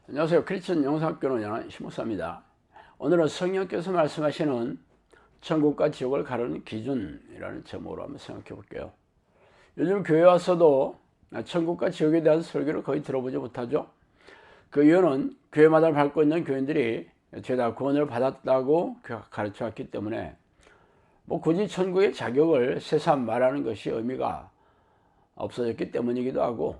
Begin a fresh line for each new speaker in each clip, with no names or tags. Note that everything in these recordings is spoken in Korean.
안녕하세요. 크리스천 영상학교는 연한 신목사입니다. 오늘은 성령께서 말씀하시는 천국과 지옥을 가르는 기준이라는 제목으로 한번 생각해 볼게요. 요즘 교회 와서도 천국과 지옥에 대한 설교를 거의 들어보지 못하죠. 그 이유는 교회마다 밟고 있는 교인들이 죄다 구원을 받았다고 가르쳐 왔기 때문에 굳이 천국의 자격을 새삼 말하는 것이 의미가 없어졌기 때문이기도 하고,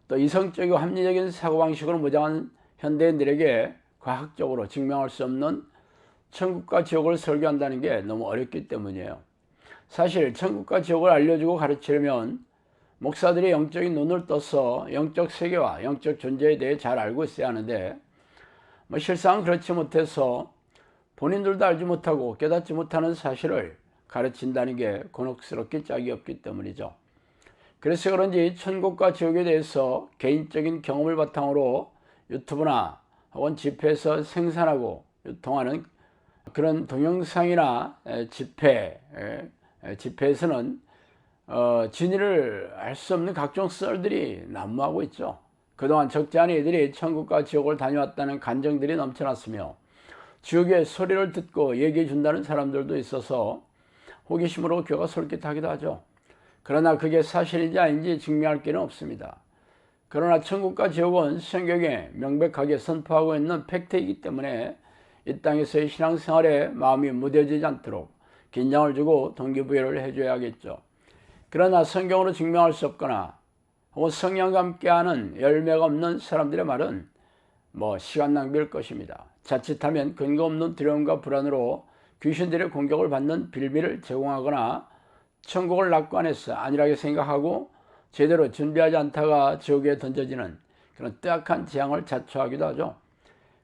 또 이성적이고 합리적인 사고방식으로 무장한 현대인들에게 과학적으로 증명할 수 없는 천국과 지옥을 설교한다는 게 너무 어렵기 때문이에요. 사실 천국과 지옥을 알려주고 가르치려면 목사들이 영적인 눈을 떠서 영적 세계와 영적 존재에 대해 잘 알고 있어야 하는데, 실상은 그렇지 못해서 본인들도 알지 못하고 깨닫지 못하는 사실을 가르친다는 게 곤혹스럽기 짝이 없기 때문이죠. 그래서 그런지 천국과 지옥에 대해서 개인적인 경험을 바탕으로 유튜브나 혹은 집회에서 생산하고 유통하는 그런 동영상이나 집회에서는 진위를 알 수 없는 각종 썰들이 난무하고 있죠. 그동안 적지 않은 이들이 천국과 지옥을 다녀왔다는 간증들이 넘쳐났으며, 지옥의 소리를 듣고 얘기해 준다는 사람들도 있어서 호기심으로 귀가 솔깃하기도 하죠. 그러나 그게 사실인지 아닌지 증명할 길은 없습니다. 그러나 천국과 지옥은 성경에 명백하게 선포하고 있는 팩트이기 때문에 이 땅에서의 신앙생활에 마음이 무뎌지지 않도록 긴장을 주고 동기부여를 해줘야겠죠. 그러나 성경으로 증명할 수 없거나 혹은 성령과 함께하는 열매가 없는 사람들의 말은 시간 낭비일 것입니다. 자칫하면 근거 없는 두려움과 불안으로 귀신들의 공격을 받는 빌미를 제공하거나 천국을 낙관해서 안일하게 생각하고 제대로 준비하지 않다가 지옥에 던져지는 그런 뜨악한 재앙을 자초하기도 하죠.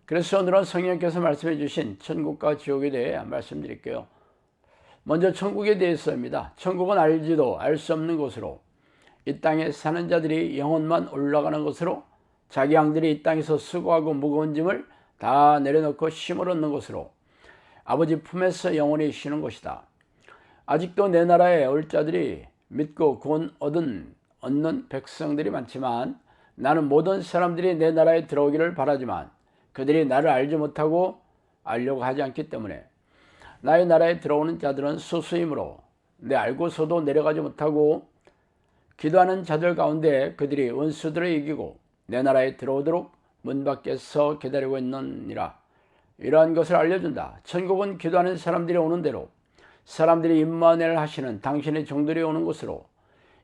그래서 오늘은 성령께서 말씀해 주신 천국과 지옥에 대해 말씀드릴게요. 먼저 천국에 대해서입니다. 천국은 알지도 알 수 없는 곳으로, 이 땅에 사는 자들이 영혼만 올라가는 곳으로, 자기 양들이 이 땅에서 수고하고 무거운 짐을 다 내려놓고 쉼을 얻는 곳으로, 아버지 품에서 영원히 쉬는 곳이다. 아직도 내 나라에 올 자들이 믿고 구원 얻는 백성들이 많지만, 나는 모든 사람들이 내 나라에 들어오기를 바라지만 그들이 나를 알지 못하고 알려고 하지 않기 때문에 나의 나라에 들어오는 자들은 소수이므로 내 알고서도 내려가지 못하고, 기도하는 자들 가운데 그들이 원수들을 이기고 내 나라에 들어오도록 문 밖에서 기다리고 있느니라. 이러한 것을 알려준다. 천국은 기도하는 사람들이 오는 대로, 사람들이 임마누엘 하시는 당신의 종들이 오는 곳으로,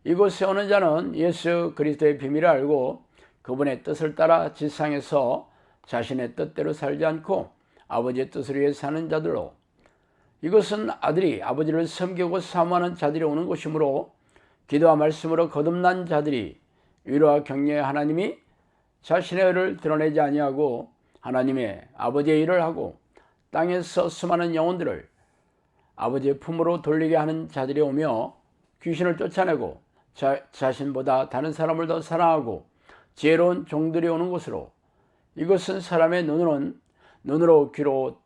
이곳에 오는 자는 예수 그리스도의 비밀을 알고 그분의 뜻을 따라 지상에서 자신의 뜻대로 살지 않고 아버지의 뜻을 위해 사는 자들로, 이것은 아들이 아버지를 섬기고 사모하는 자들이 오는 곳이므로, 기도와 말씀으로 거듭난 자들이 위로와 격려의 하나님이 자신의 의를 드러내지 아니하고 하나님의 아버지의 일을 하고 땅에서 수많은 영혼들을 아버지의 품으로 돌리게 하는 자들이 오며, 귀신을 쫓아내고 자신보다 다른 사람을 더 사랑하고 지혜로운 종들이 오는 곳으로, 이것은 사람의 눈으로 귀로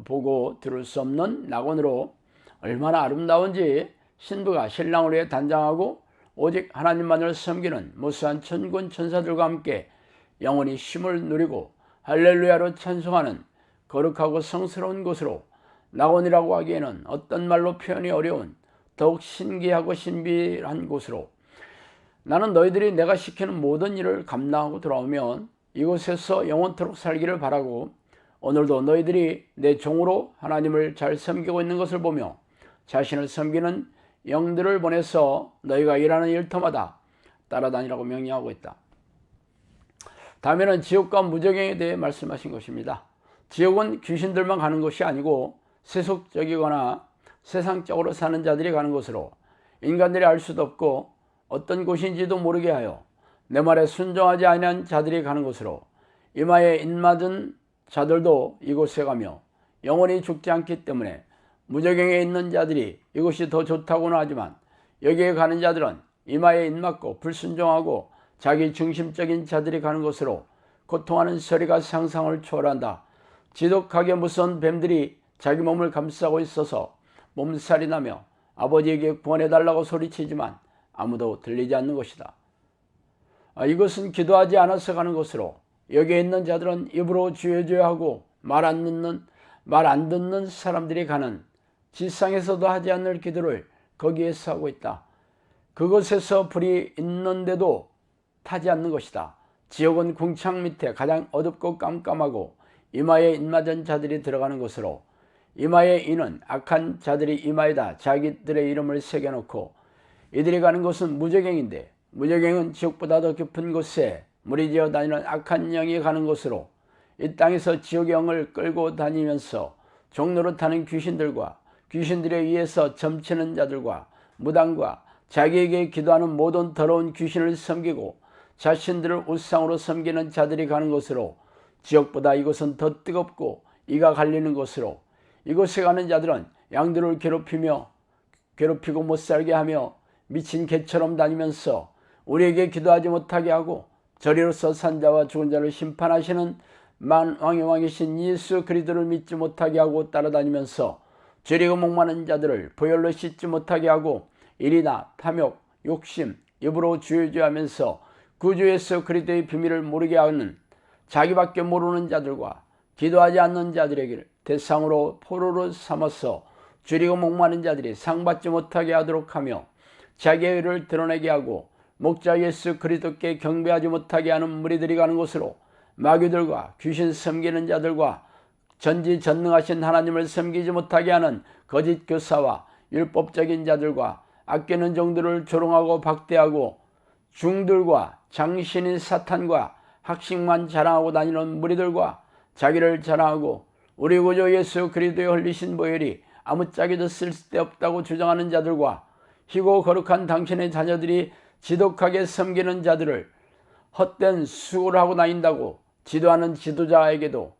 보고 들을 수 없는 낙원으로 얼마나 아름다운지 신부가 신랑을 위해 단장하고 오직 하나님만을 섬기는 무수한 천군 천사들과 함께 영원히 쉼을 누리고 할렐루야로 찬송하는 거룩하고 성스러운 곳으로, 낙원이라고 하기에는 어떤 말로 표현이 어려운 더욱 신기하고 신비한 곳으로, 나는 너희들이 내가 시키는 모든 일을 감당하고 돌아오면 이곳에서 영원토록 살기를 바라고, 오늘도 너희들이 내 종으로 하나님을 잘 섬기고 있는 것을 보며 자신을 섬기는 영들을 보내서 너희가 일하는 일터마다 따라다니라고 명령하고 있다. 다음에는 지옥과 무저갱에 대해 말씀하신 것입니다. 지옥은 귀신들만 가는 것이 아니고 세속적이거나 세상적으로 사는 자들이 가는 곳으로, 인간들이 알 수도 없고 어떤 곳인지도 모르게 하여 내 말에 순종하지 아니한 자들이 가는 곳으로, 이마에 인맞은 자들도 이곳에 가며 영원히 죽지 않기 때문에 무저갱에 있는 자들이 이곳이 더 좋다고는 하지만, 여기에 가는 자들은 이마에 인맞고 불순종하고 자기 중심적인 자들이 가는 곳으로, 고통하는 소리가 상상을 초월한다. 지독하게 무서운 뱀들이 자기 몸을 감싸고 있어서 몸살이 나며 아버지에게 구원해달라고 소리치지만 아무도 들리지 않는 것이다. 이것은 기도하지 않아서 가는 곳으로, 여기에 있는 자들은 입으로 주여 주여 하고 말 안 듣는 사람들이 가는 지상에서도 하지 않을 기도를 거기에서 하고 있다. 그곳에서 불이 있는데도 타지 않는 것이다. 지옥은 궁창 밑에 가장 어둡고 깜깜하고 이마에 인맞은 자들이 들어가는 곳으로, 이마의 인은 악한 자들이 이마에다 자기들의 이름을 새겨놓고 이들이 가는 곳은 무저갱인데, 무저갱은 지옥보다 더 깊은 곳에 무리지어 다니는 악한 영이 가는 곳으로, 이 땅에서 지옥의 영을 끌고 다니면서 종노릇하는 귀신들과 귀신들에 의해서 점치는 자들과 무당과 자기에게 기도하는 모든 더러운 귀신을 섬기고 자신들을 우상으로 섬기는 자들이 가는 곳으로, 지옥보다 이곳은 더 뜨겁고 이가 갈리는 곳으로, 이곳에 가는 자들은 양들을 괴롭히고 못살게 하며 미친 개처럼 다니면서 우리에게 기도하지 못하게 하고 저리로서 산 자와 죽은 자를 심판하시는 만왕의 왕이신 예수 그리스도를 믿지 못하게 하고 따라다니면서 죄리고 목마른 자들을 보혈로 씻지 못하게 하고 일이나 탐욕, 욕심, 입으로 주여 주여 하면서 구주 예수 그리스도의 비밀을 모르게 하는 자기밖에 모르는 자들과 기도하지 않는 자들에게 대상으로 포로로 삼아서 줄이고 목마른 자들이 상받지 못하게 하도록 하며 자기의 의를 드러내게 하고 목자 예수 그리스도께 경배하지 못하게 하는 무리들이 가는 곳으로, 마귀들과 귀신 섬기는 자들과 전지전능하신 하나님을 섬기지 못하게 하는 거짓 교사와 율법적인 자들과 아끼는 종들을 조롱하고 박대하고 중들과 장신인 사탄과 학식만 자랑하고 다니는 무리들과 자기를 자랑하고 우리 구주 예수 그리스도의 흘리신 보혈이 아무짝에도 쓸데없다고 주장하는 자들과 희고 거룩한 당신의 자녀들이 지독하게 섬기는 자들을 헛된 수고를 하고 다닌다고 지도하는 지도자에게도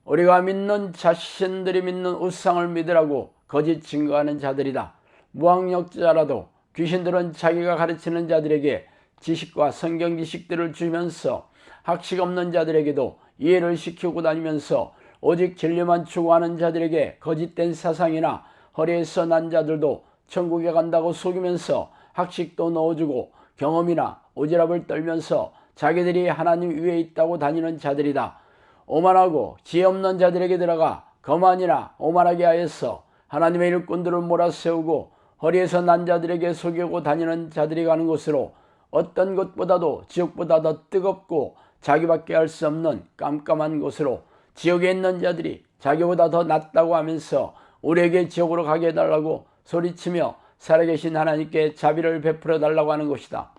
우리가 믿는 자신들이 믿는 우상을 믿으라고 거짓 증거하는 자들이다. 무학력자라도 귀신들은 자기가 가르치는 자들에게 지식과 성경 지식들을 주면서 학식 없는 자들에게도 이해를 시키고 다니면서 오직 진리만 추구하는 자들에게 거짓된 사상이나 허리에서 난 자들도 천국에 간다고 속이면서 학식도 넣어주고 경험이나 오지랖을 떨면서 자기들이 하나님 위에 있다고 다니는 자들이다. 오만하고 지혜 없는 자들에게 들어가 거만이나 오만하게 하여서 하나님의 일꾼들을 몰아세우고 허리에서 난 자들에게 속이고 다니는 자들이 가는 곳으로, 어떤 곳보다도 지옥보다 더 뜨겁고 자기밖에 알 수 없는 깜깜한 곳으로, 지옥에 있는 자들이 자기보다 더 낫다고 하면서 우리에게 지옥으로 가게 해달라고 소리치며 살아계신 하나님께 자비를 베풀어 달라고 하는 것이다.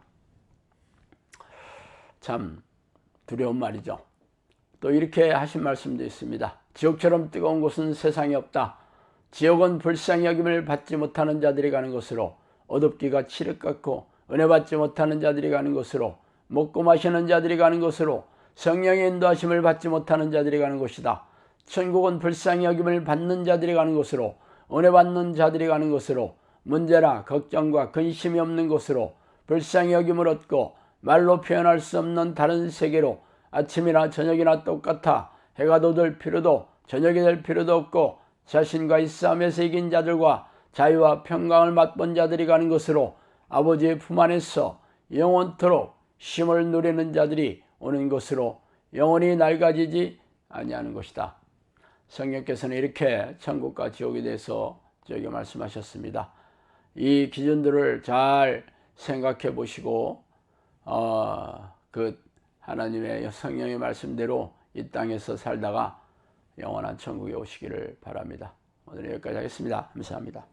참 두려운 말이죠. 또 이렇게 하신 말씀도 있습니다. 지옥처럼 뜨거운 곳은 세상에 없다. 지옥은 불쌍히 여김을 받지 못하는 자들이 가는 곳으로, 어둡기가 칠흑 같고 은혜 받지 못하는 자들이 가는 곳으로, 먹고 마시는 자들이 가는 곳으로, 성령의 인도하심을 받지 못하는 자들이 가는 곳이다. 천국은 불쌍히 여김을 받는 자들이 가는 곳으로, 은혜 받는 자들이 가는 곳으로, 문제나 걱정과 근심이 없는 곳으로, 불쌍히 여김을 얻고 말로 표현할 수 없는 다른 세계로, 아침이나 저녁이나 똑같아 해가 돋을 필요도 저녁이 될 필요도 없고 자신과의 싸움에서 이긴 자들과 자유와 평강을 맛본 자들이 가는 곳으로, 아버지의 품 안에서 영원토록 쉼을 누리는 자들이 오는 곳으로 영원히 낡아지지 아니하는 것이다. 성령께서는 이렇게 천국과 지옥에 대해서 저에게 말씀하셨습니다. 이 기준들을 잘 생각해 보시고 그 하나님의 성령의 말씀대로 이 땅에서 살다가 영원한 천국에 오시기를 바랍니다. 오늘 여기까지 하겠습니다. 감사합니다.